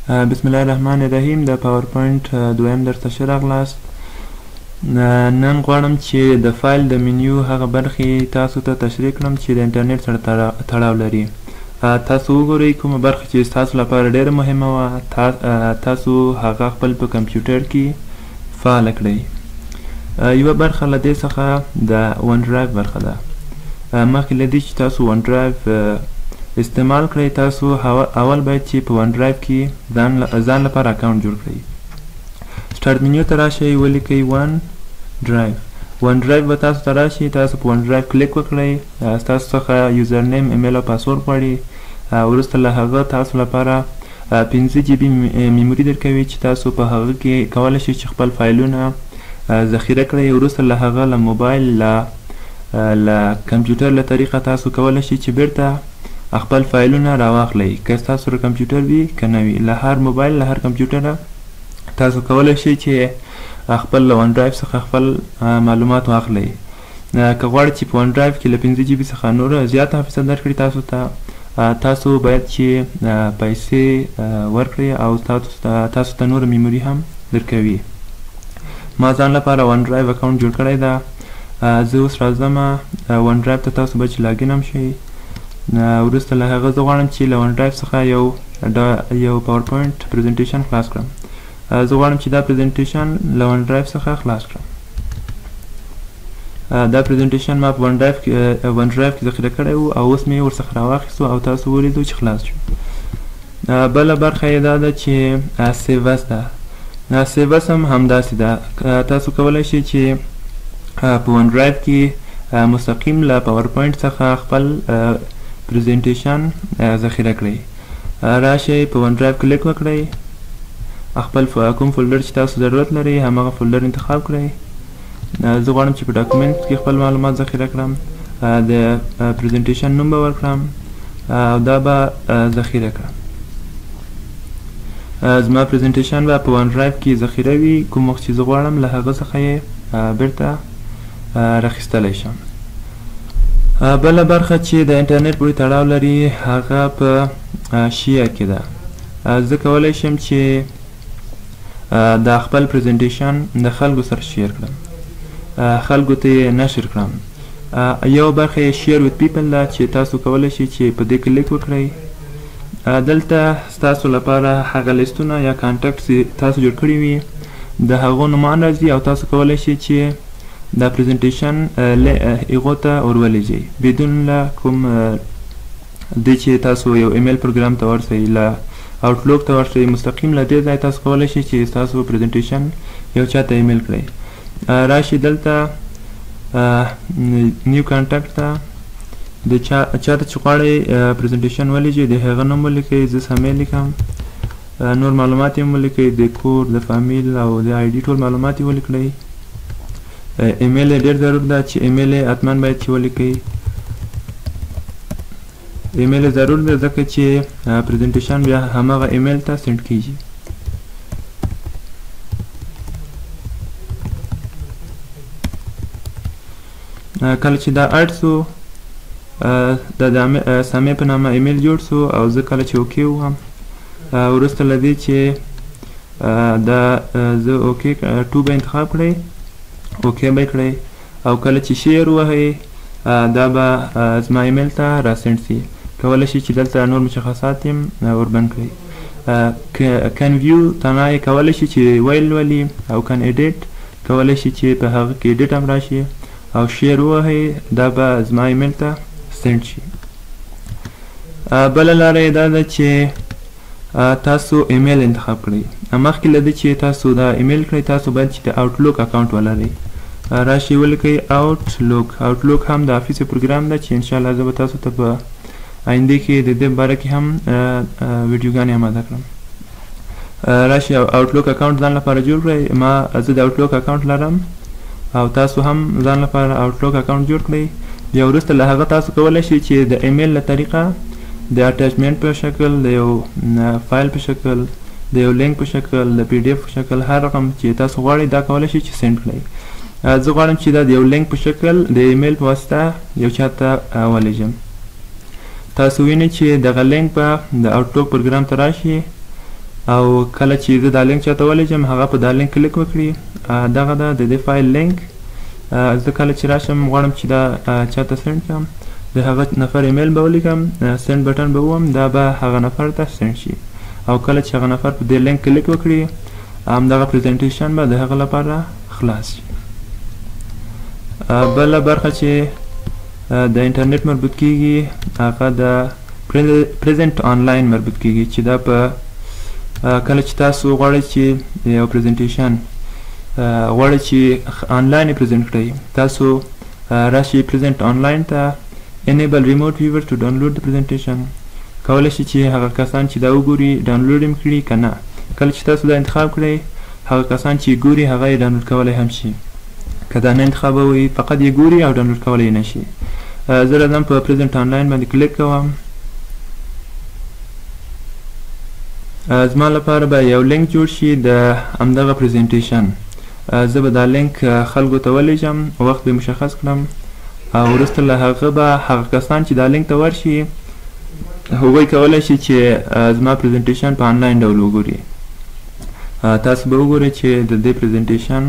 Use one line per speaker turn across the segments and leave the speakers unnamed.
بسم الله الرحمن الرحیم. د پاورپوینټ دویم درس ته ښه راغلاست. نن غواړم چې د فایل د منیو هغه برخې تاسو ته تشریح کړم چې د انټرنیټ سره تړاو لري. تاسو وګورئ کومه برخه چې ستاسو لپاره ډېره مهمه وه، تاسو هغه خپل په کمپیوټر کې فعاله کړئ. یوه برخه له دې څخه د ون ډرایو برخه ده. مخکې له دې چې تاسو ون ډرایو استعمال کړئ، تاسو اول باید چې په ون ډرایو کې ځان لپاره اکاونټ جوړ کړئ. سټارټ منیو ته راشئ، ولیکئ ون ډرایو. ون ډرایو به تاسو ته راشي، تاسو په ون ډرایو کلیک وکړئ. ستاسو څخه یوزر نیم، ایمیل او پاسورډ غواړي. وروسته له هغه تاسو لپاره 5 جی بي میموري درکوي چې تاسو په هغه کې کولی شئ چې خپل فایلونه ذخیره کړئ. وروسته له هغه له موبایل له کمپیوټر له طریقه تاسو کولی شئ چې بیرته خپل فایلونه راواخلئ، که ستاسو سره کمپیوټر وي که نه وي. له هر موبایل له هر کمپیوټره تاسو کولی شئ چې خپل له ون ډرایو څخه خپل معلومات واخلئ. که غواړئ چې په ون ډرایو کې له 5 جی بي څخه نوره زیاته حافظه درکړي تاسو ته، تاسو باید چې پیسې ورکړئ او تاسو ته نوره میموري هم درکوي. ما ځان لپاره ون ډرایو اکاونټ جوړ کړی ده. زه اوس راځم ون ډرایو ته. تاسو باید چې لاګین هم شئ. وروسته له هغه زه غواړم چې له ون ډرایو څخه یو پاورپوینټ پریزنټیشن خلاص کړم. زه غواړم چې دا پریزنټیشن له ون ډرایو څخه خلاص کړم. دا پریزنټیشن ما په ون ډرایو کې ذخیره کړی و او اوس مې ورڅخه راواخیستو او تاسو ولیدو چې خلاص شو. بله برخه یې دا ده چې سیو اس ده. سیو اس هم همداسې ده. تاسو کولی شئ چې په ون ډرایو کې مستقیم له پاورپوینټ څخه خپل پریزنټیشن ذخیره کړئ. راشئ په ون ډرایو کلیک وکړئ، خپل کوم فولډر چې تاسو ضرورت لرئ همغه فولډر انتخاب کړئ. زه غواړم چې په ډاکومنټ کې خپل معلومات ذخیره کړم. د پریزنټیشن نوم به ورکړم او دا به ذخیره کړم. زما پریزنټیشن به په ون ډرایو کې ذخیره وي. کوم وخت چې زه غواړم له هغه څخه یې بیرته راخیستلی شم. بله برخه چې د انټرنیټ پورې تړاو لري هغه په شیر کې ده. زه کولی شم چې دا خپل پریزنټیشن د خلکو سره شیر کړم، خلکو ته یې نشر کړم. یو برخه یې شیر ویت پیپل ده چې تاسو کولی شئ چې په دې کلیک وکړئ. دلته ستاسو لپاره هغه لیستونه یا کانټکټس تاسو جوړ کړي وي د هغو نومان راځي او تاسو کولی شئ چې دا پریزنټیشن هغو ته ورولېږئ بدون له کوم دی چې تاسو یو ایمیل پروګرام ته ورسئ، له آوټلوک ته ورسئ. مستقیم له دې ځای تاسو کولی شئ چې ستاسو پریزنټیشن یو چا ته ایمیل کړئ. راشئ دلته نیو کانټکټ ته د چا ته چې غواړئ پریزنټیشن ولیږئ د هغه نوم ولیکئ. زه سمې لیکم. نور معلومات یې هم ولیکئ، د کور، د فامیل او د آی ډي ټول معلومات یې ولیکئ. ایمیل یې ډېر ضرور ده چې ایمیل یې حتما باید چې ولیکئ. ایمیل یې ضرور ده ځکه چې پریزنټیشن بیا همغه ایمیل ته سینډ کیږي. کله چې دا اډ سو د سامې په نامه ایمیل جوړ سو او زه کله چې اوکې وهم وروسته له دې چې دا زه اوکې 2 به انتخاب کړئ، اوکې به کړئ او کله چې شیر ووهئ دا به زما ایمیل ته راسینډ سي. کولی شئ چې دلته نور مشخصات یې وربند کړئ. کن ویو تنها یې کولی شئ چې ویل ولي او کن ایډیټ کولی شئ چې په هغه کې ایډیټ هم راشي او شیر ووهئ دا به زما ایمیل ته سینډ شي. بله لاره یې دا ده چې تاسو ایمیل انتخاب کړئ. مخکې له دې چې تاسو دا ایمیل کړئ تاسو باید چې د آوټلوک اکاونټ ولرئ. راشئ ولیکئ آوټلوک. آوټلوک هم د افیس پروګرام ده چې انشاءالله زه به تاسو ته په آینده کې د دې باره کې هم ویډیوګانې اماده کړم. راشئ آوټلوک اکاونټ ځان لپاره جوړ کړئ. زه د آوټلوک اکاونټ لرم او تاسو هم ځان لپاره آوټلوک اکاونټ جوړ کړئ. بیا وروسته له هغه تاسو کولی شئ چې د ایمیل له طریقه د اټیچمنټ په شکل، د یو فایل په شکل، د یو لینک په شکل، د پی ډي اف په شکل، هر رقم چې تاسو غواړئ دا کولی شئ چې سینډ کړئ. زه غواړم چې دا د یو لینک په شکل د ایمیل په واسطه یو چا ته ولیږم. تاسو وینئ چې دغه لینک به د آوټلوک پروګرام ته راشي او کله چې زه دا لینک چاته ولېږم هغه په دا لینک کلیک وکړي. دغه ده د دې فایل لینک. زه کله چې راشم غواړم چې دا چاته سینډ کړم، د هغه نفر ایمیل به ولیکم، سینډ بټن به ووهم، دا به هغه نفر ته سینډ شي. او کله چې هغه نفر په دې لینک کلیک وکړي همدغه پریزنټیشن به د هغه لپاره خلاص شي. بله برخه چې د انټرنیټ مربوط کیږي هغه د پریزنټ آنلاین مربوط کیږي، چې دا په کله چې تاسو غواړئ چې یو پریزنټیشن غواړئ چې آنلاین یې پریزنټ کړئ، تاسو راشئ پریزنټ آنلاین ته enable remote viewers to download the presentation. کولای شي چې هغه کسان چې دا وګوري ډاونلوډ یې کړي که نه. کله چې تاسو دا انتخاب کړئ هغه کسان چې ګوري هغه یې ډاونلوډ کولی هم شي، که دا نه انتخابوئ فقط یې ګوري او ډاونلوډ کولی یې نه شي. زه راځم په پریزنټ آنلاین باندې کلیک کوم. زما لپاره به یو لینک جوړ شي د همدغه پریزنټیشن. زه به دا لینک خلکو ته ولیږم، وخت به مشخص کړم او وروسته له هغه به هغه کسان چې دا لینک ته ورشي هغوی کولی شي چې زما پریزنټیشن په آنلاین ډول وګوري. تاسو به وګورئ چې د دې پریزنټیشن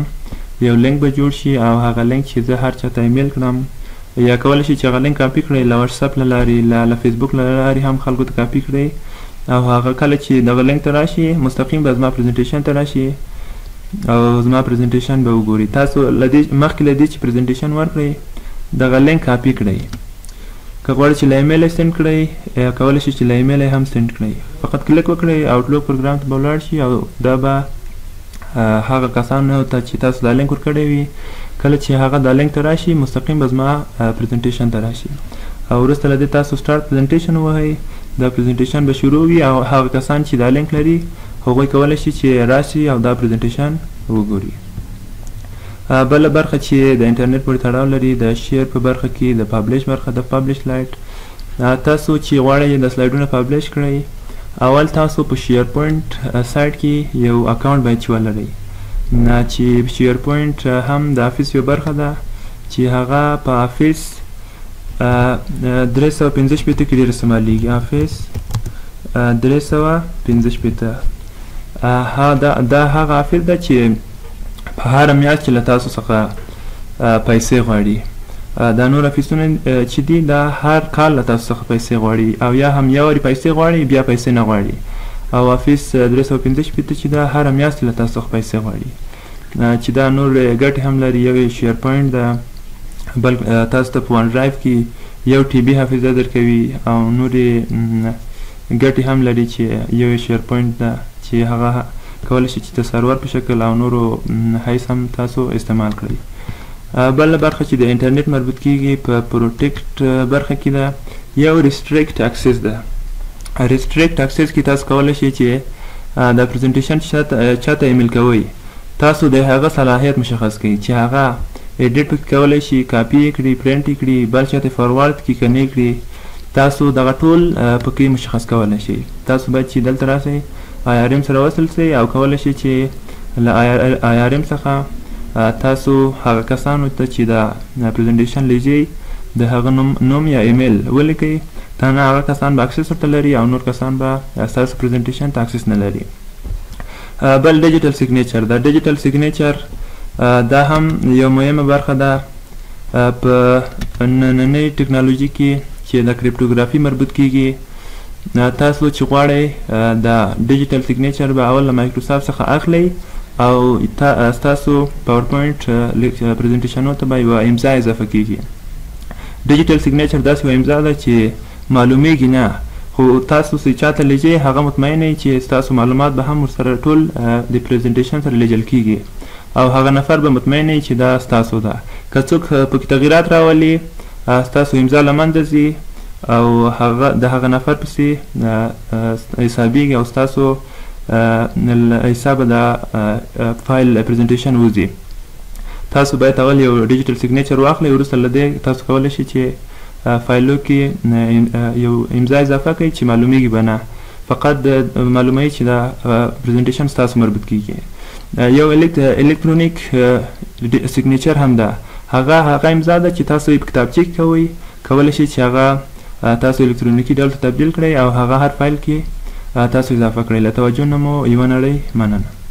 یو لینک به جوړ شي او هغه لینک چې زه هر چا ته ایمیل کړم یا کولی شي چې هغه لینک کاپي کړئ له واتساپ له لارې له فیسبوک له لارې هم خلکو ته کاپي کړئ او هغه کله چې دغه لینک ته راشي مستقیم به زما پریزنټیشن ته راشي او زما پریزنټیشن به وګوري. تاسو مخکې له دې چې پریزنټیشن ورکړئ دغه لینک کاپي کړئ. که غواړئ چې له ایمیل یې سینډ کړئ یا کولی شئ چې له ایمیل یې هم سینډ کړئ. فقط کلیک وکړئ آوټلوک پروګرام ته به ولاړ شي او دا به هغه کسانو ته چې تاسو دا لینک ورکړی وي کله چې هغه دا لینک ته راشي مستقیم به زما پریزنټیشن ته راشي او وروسته له دې تاسو سټارټ پریزنټیشن ووهئ. دا پریزنټیشن به شروع وي او هغه کسان چې دا لینک لري هغوی کولی شي چې راشي او دا پریزنټیشن وګوري. بله برخه چې د انټرنیټ پورې تړاو لري د شیر په برخه کې د پابلیش برخه د پابلیش لایټ. تاسو چې غواړئ د سلایډونه پابلیش کړئ اول تاسو په شیر پوینټ سایټ کې یو اکاونټ باید چې ولرئ، چې شیر پوینټ هم د افیس یو برخه ده چې هغه په افیس 365 کې ډېر استعمالیږي. افیس 365 دا هغه افیس ده چې په هره میاشت چې له تاسو څخه پیسې غواړي. دا نور افیسونه چې دي دا هر کال له تاسو څخه پیسې غواړي او یا هم یو وارې پیسې غواړي بیا پیسې نه غواړي. او افیس 365 چې دا هره میاشت له تاسو څخه پیسې غواړي، چې دا نور ګټې هم لري. یو شیر پوینټ ده، بل تاسو ته په ون ډرایو کې یو ټي بي حافظه درکوي او نورې ګټې هم لري چې یو شیر پوینټ ده چې هغه کولی شي چې د سرور په شکل او نورو حیث هم تاسو استعمال کړئ. بله برخه چې د انټرنیټ مربوط کیږي په پروټیکټ برخه کې ده یو ریسټریکټ اکسس ده. ریسټریکټ اکسس کې تاسو کولی شئ چې د پریزنټیشن چاته ایمیل کوئ تاسو د هغه صلاحیت مشخص کړئ چې هغه ایډیټ پکې کولی شي، کاپي یې کړي، پرنټ یې کړي، بل چاته فاروارډ کړي که نه کړي. تاسو دغه ټول پکې مشخص کولی شئ. تاسو باید چې دلته راسئ IRM سره وصل سئ او کولی شئ چې له IRM څخه تاسو هغه کسانو ته چې دا پریزنټیشن لیږئ د هغه نوم یا ایمیل ولیکئ. تنها هغه کسان به اکسس ورته لري او نور کسان به ستاسو پریزنټیشن ته اکسس نه لري. بل ډیجیټل سیګنیچر ده. ډیجیټل سیګنیچر دا هم یو مهمه برخه ده په نننۍ ټکنالوژي کې چې د کریپټوګرافي مربوط کیږي. تاسو چې غواړئ د ډیجیټل سیګنیچر به اول له مایکروسافټ څخه اخلئ او ستاسو پاور پوینټ پریزنټیشنونو ته به یوه امضا اضافه کیږي. ډیجیټل سیګنیچر داسې یوه امضا ده چې معلومیږي نه، خو تاسو چې چاته لیږئ هغه مطمئن یئ چې ستاسو معلومات به هم ورسره ټول د پریزنټیشن سره لیږل کیږي او هغه نفر به مطمئن یئ چې دا ستاسو ده. که څوک پکې تغییرات راولي ستاسو امضا له منځه ځي او د هغه نفر پسې حسابیږي او ستاسو حسابه د فایل پریزنټیشن وځي. تاسو باید اول یو ډیجیټل سیګنیچر واخلئ، وروسته له دې تاسو کولی شئ چې فایلو کې یو امضا اضافه کړئ چې معلومیږي به نه، فقط معلوموي چې دا پریزنټیشن ستاسو مربوط کیږي. یو الکترونیک سیګنیچر هم ده. هغه امضا ده چې تاسو یې په کتابچې کې کوئ، کولی شئ چې هغه تاسو الکترونیکي ډول ته تبدیل کړئ او هغه هر فایل کې تاسو اضافه کړئ. له توجه نه مو یوه نړۍ مننه.